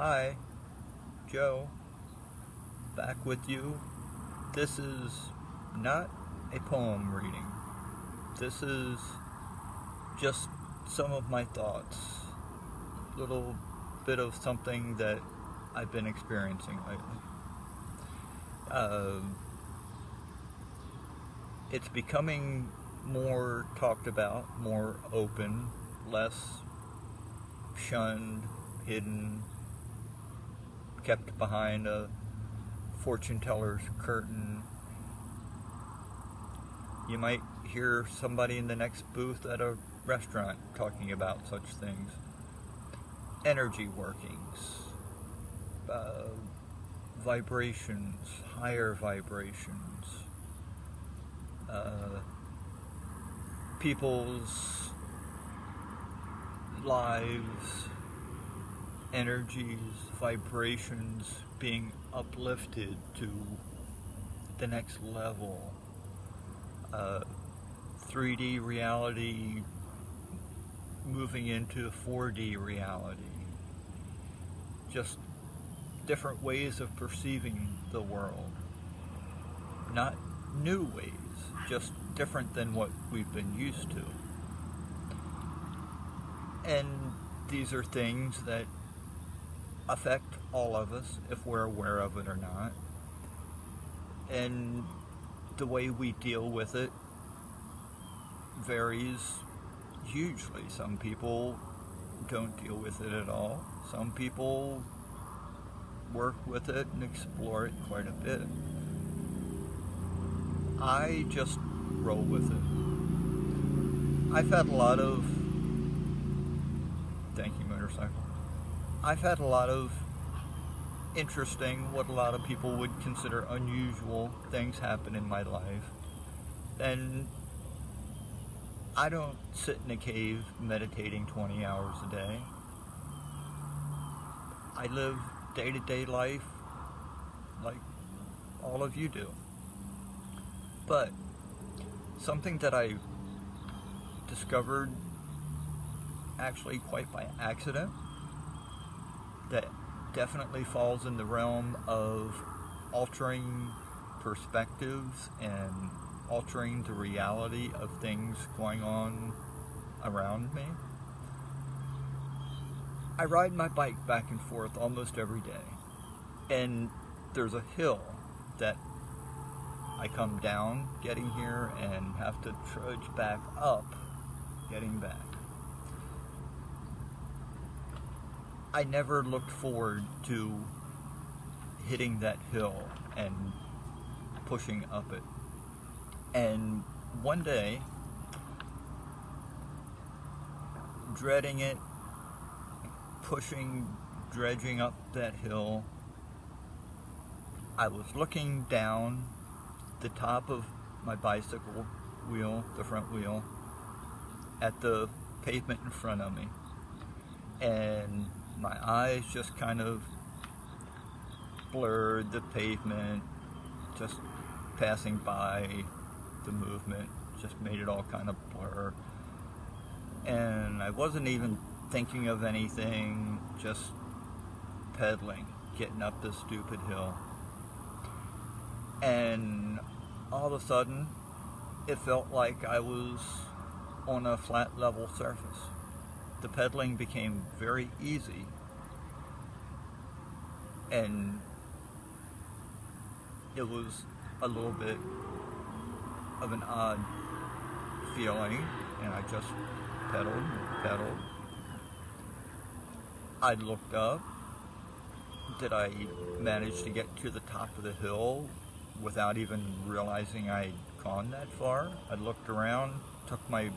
Hi, Joe, back with you. This is not a poem reading. This is just some of my thoughts. Little bit of something that I've been experiencing lately. It's becoming more talked about, more open, less shunned, hidden, kept behind a fortune teller's curtain. You might hear somebody in the next booth at a restaurant talking about such things. Energy workings, vibrations, higher vibrations, people's lives, energies, vibrations being uplifted to the next level. 3D reality moving into 4D reality. Just different ways of perceiving the world. Not new ways, just different than what we've been used to. And these are things that affect all of us, if we're aware of it or not. And the way we deal with it varies hugely. Some people don't deal with it at all. Some people work with it and explore it quite a bit. I just roll with it. I've had a lot of... Thank you, motorcycle. I've had a lot of interesting, what a lot of people would consider unusual things happen in my life. And I don't sit in a cave meditating 20 hours a day. I live day-to-day life like all of you do. But something that I discovered actually quite by accident that definitely falls in the realm of altering perspectives and altering the reality of things going on around me. I ride my bike back and forth almost every day, and there's a hill that I come down getting here and have to trudge back up getting back. I never looked forward to hitting that hill and pushing up it. And one day, dreading it, dredging up that hill, I was looking down the top of my bicycle wheel, the front wheel, at the pavement in front of me. And my eyes just kind of blurred the pavement, just passing by the movement, just made it all kind of blur. And I wasn't even thinking of anything, just pedaling, getting up this stupid hill. And all of a sudden, it felt like I was on a flat level surface. The pedaling became very easy, and it was a little bit of an odd feeling, and I just pedaled and pedaled. I looked up. Did I manage to get to the top of the hill without even realizing I'd gone that far? I looked around, took my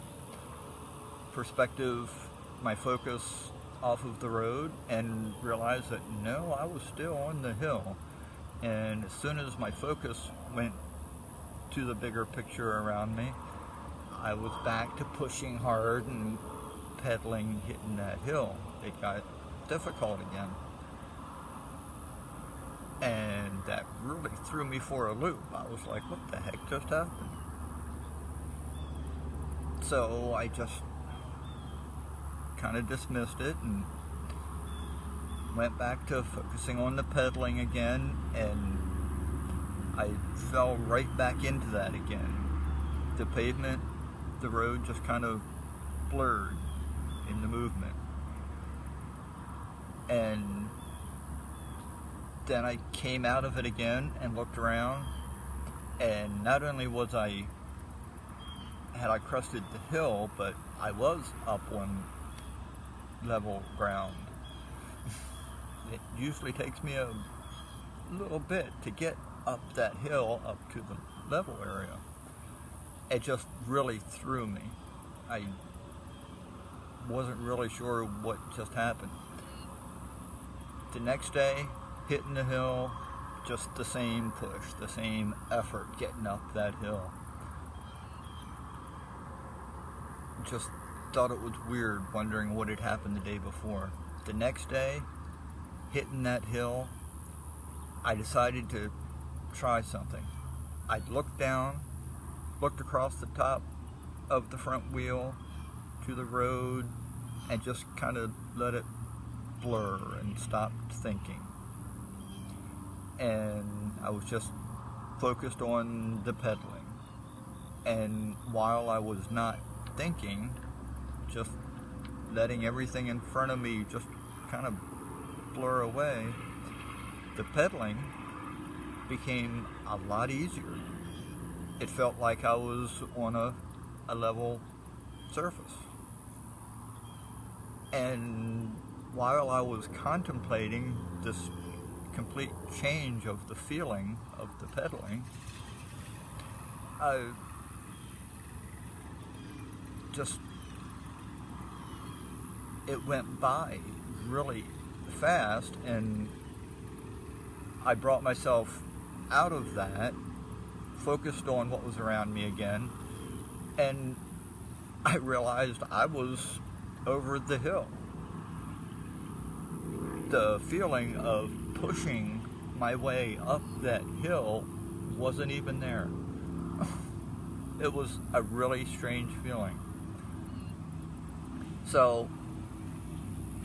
perspective, my focus off of the road, and realized that no, I was still on the hill. And as soon as my focus went to the bigger picture around me, I was back to pushing hard and pedaling, hitting that hill. It got difficult again. And that really threw me for a loop. I was like, what the heck just happened? So I just kind of dismissed it and went back to focusing on the pedaling again, and I fell right back into that again. The pavement, the road just kind of blurred in the movement. And then I came out of it again and looked around, and not only had I crested the hill, but I was up on level ground. It usually takes me a little bit to get up that hill, up to the level area. It just really threw me. I wasn't really sure what just happened. The next day, hitting the hill, just the same push, the same effort getting up that hill. Just thought it was weird, wondering what had happened the day before. The next day, hitting that hill, I decided to try something. I looked down, looked across the top of the front wheel to the road, and just kind of let it blur and stopped thinking. And I was just focused on the pedaling. And while I was not thinking, just letting everything in front of me just kind of blur away, the pedaling became a lot easier. It felt like I was on a level surface. And while I was contemplating this complete change of the feeling of the pedaling, it went by really fast, and I brought myself out of that, focused on what was around me again, and I realized I was over the hill. The feeling of pushing my way up that hill wasn't even there. It was a really strange feeling. So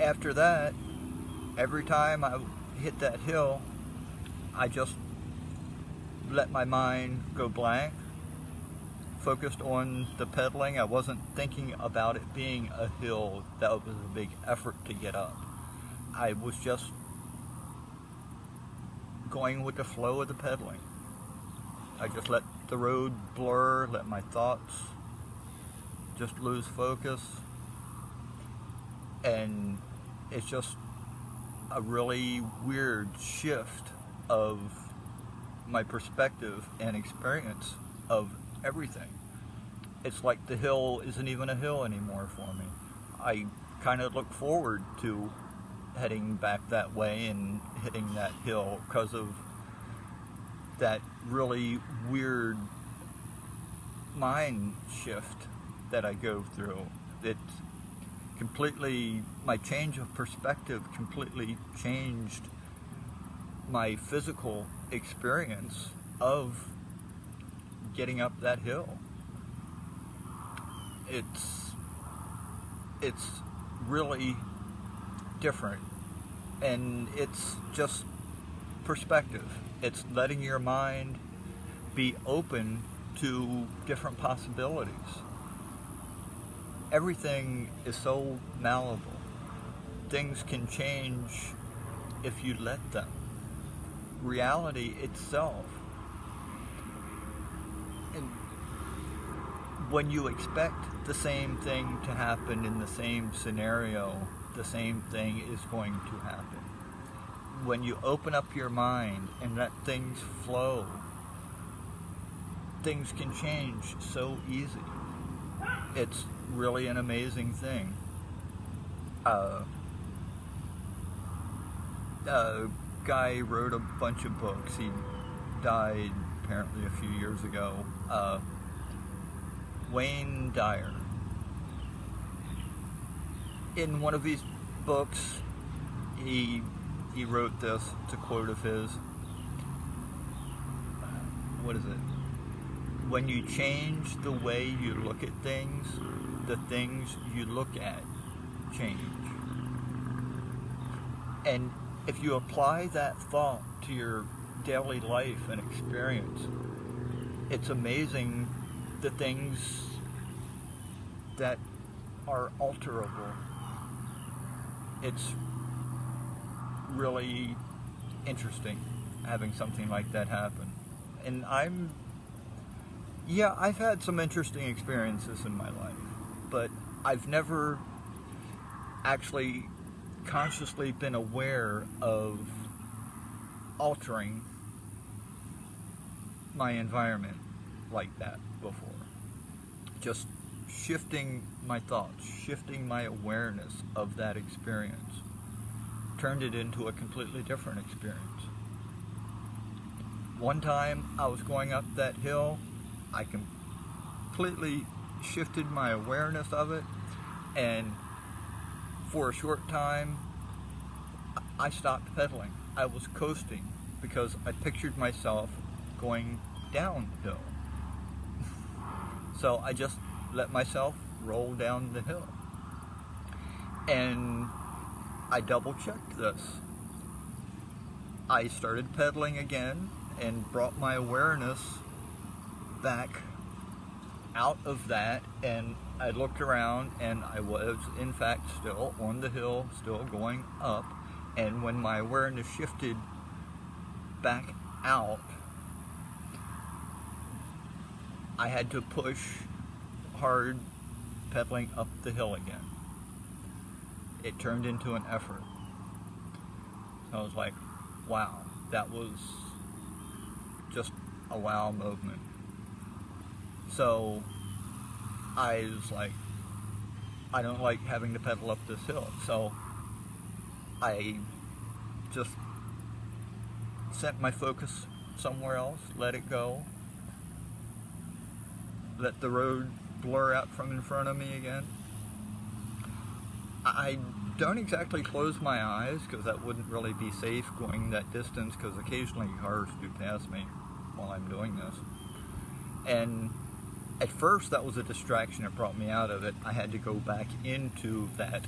after that, every time I hit that hill, I just let my mind go blank, focused on the pedaling. I wasn't thinking about it being a hill that was a big effort to get up. I was just going with the flow of the pedaling. I just let the road blur, let my thoughts just lose focus, and it's just a really weird shift of my perspective and experience of everything. It's like the hill isn't even a hill anymore for me. I kind of look forward to heading back that way and hitting that hill because of that really weird mind shift that I go through. It's completely, my change of perspective completely changed my physical experience of getting up that hill. It's really different, and it's just perspective. It's letting your mind be open to different possibilities. Everything is so malleable. Things can change if you let them. Reality itself, and when you expect the same thing to happen in the same scenario, the same thing is going to happen. When you open up your mind and let things flow, things can change so easy. It's really an amazing thing. A guy wrote a bunch of books. He died apparently a few years ago. Wayne Dyer. In one of these books, he wrote this. It's a quote of his. What is it? When you change the way you look at things, the things you look at change. And if you apply that thought to your daily life and experience, it's amazing the things that are alterable. It's really interesting having something like that happen. And I've had some interesting experiences in my life, but I've never actually consciously been aware of altering my environment like that before. Just shifting my thoughts, shifting my awareness of that experience, turned it into a completely different experience. One time I was going up that hill, I completely shifted my awareness of it, and for a short time I stopped pedaling. I was coasting because I pictured myself going downhill. So I just let myself roll down the hill. And I double checked this. I started pedaling again and brought my awareness back out of that, and I looked around and I was in fact still on the hill, still going up. And when my awareness shifted back out, I had to push hard, pedaling up the hill again. It turned into an effort. I was like, wow, that was just a wow movement. So I was like, I don't like having to pedal up this hill. So I just set my focus somewhere else, let it go, let the road blur out from in front of me again. I don't exactly close my eyes because that wouldn't really be safe going that distance, because occasionally cars do pass me while I'm doing this. And at first that was a distraction that brought me out of it. I had to go back into that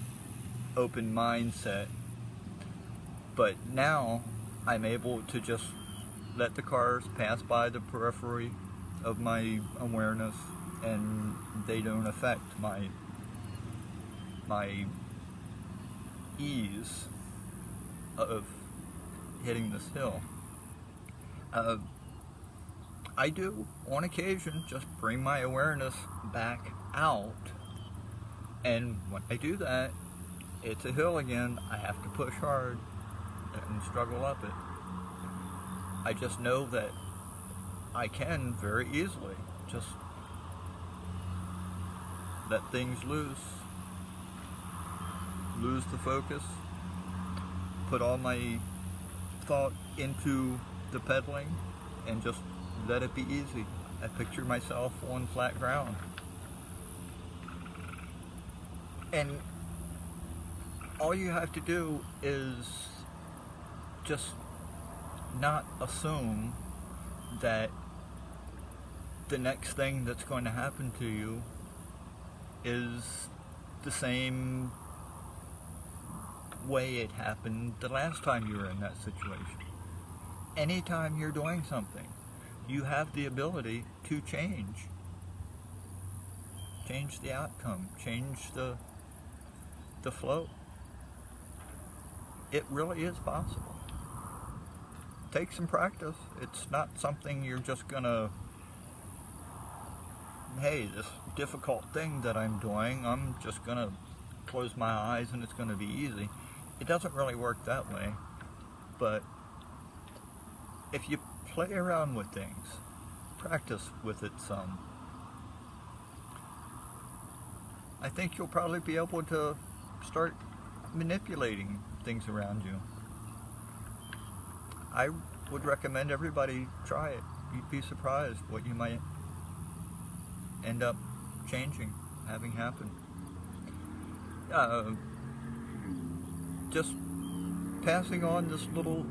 open mindset. But now I'm able to just let the cars pass by the periphery of my awareness, and they don't affect my ease of hitting this hill. I do, on occasion, just bring my awareness back out, and when I do that, it's a hill again. I have to push hard and struggle up it. I just know that I can very easily just let things lose the focus, put all my thought into the pedaling, and just let it be easy. I picture myself on flat ground. And all you have to do is just not assume that the next thing that's going to happen to you is the same way it happened the last time you were in that situation. Anytime you're doing something, you have the ability to change the outcome, change the flow. It really is possible. Take some practice. It's not something you're just gonna, hey, this difficult thing that I'm doing, I'm just gonna close my eyes and it's gonna be easy. It doesn't really work that way. But if you play around with things, practice with it some, I think you'll probably be able to start manipulating things around you. I would recommend everybody try it. You'd be surprised what you might end up changing, having happen. Just passing on this little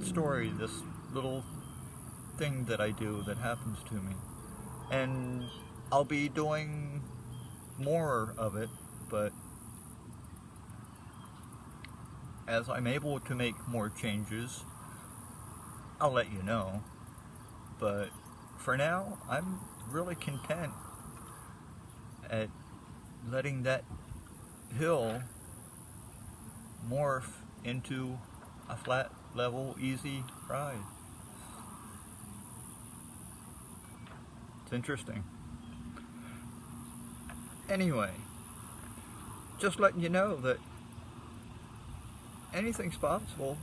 story, this little thing that I do that happens to me. And I'll be doing more of it, but as I'm able to make more changes, I'll let you know. But for now, I'm really content at letting that hill morph into a flat, level, easy ride. It's interesting. Anyway, just letting you know that anything's possible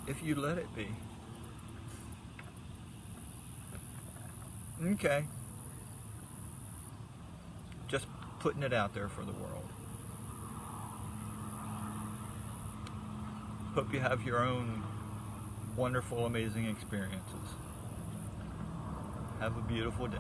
if you let it be. Okay. Just putting it out there for the world. Hope you have your own wonderful, amazing experiences. Have a beautiful day.